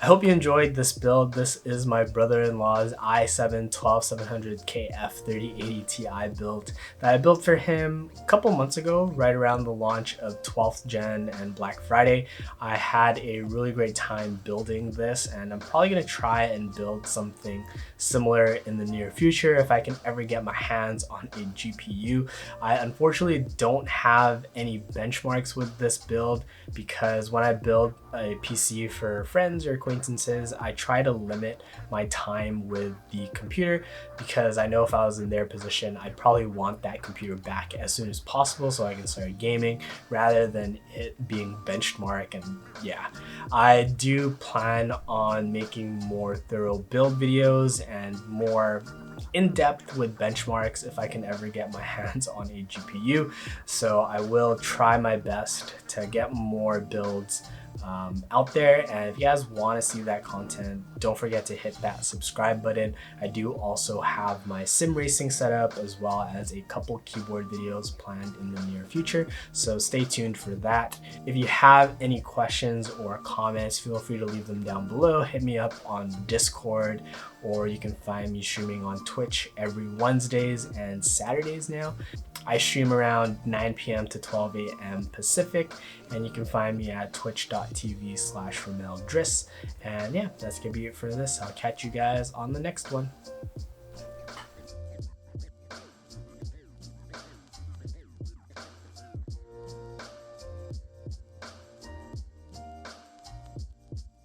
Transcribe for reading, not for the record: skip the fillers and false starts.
I hope you enjoyed this build. This is my brother-in-law's i7-12700K F3080 Ti build that I built for him a couple months ago, right around the launch of 12th Gen and Black Friday. I had a really great time building this, and I'm probably gonna try and build something similar in the near future if I can ever get my hands on a GPU. I unfortunately don't have any benchmarks with this build because when I build a PC for friends or acquaintances, I try to limit my time with the computer because I know if I was in their position, I'd probably want that computer back as soon as possible so I can start gaming rather than it being benchmark. And yeah, I do plan on making more thorough build videos and more in-depth with benchmarks if I can ever get my hands on a GPU. So I will try my best to get more builds out there, and if you guys want to see that content, don't forget to hit that subscribe button. I do also have my sim racing setup as well as a couple keyboard videos planned in the near future, so stay tuned for that. If you have any questions or comments, feel free to leave them down below. Hit me up on Discord, or you can find me streaming on Twitch every Wednesdays and Saturdays now. I stream around 9 p.m. to 12 a.m. Pacific, and you can find me at twitch.tv/RomelDriss. And yeah, that's gonna be it for this. I'll catch you guys on the next one.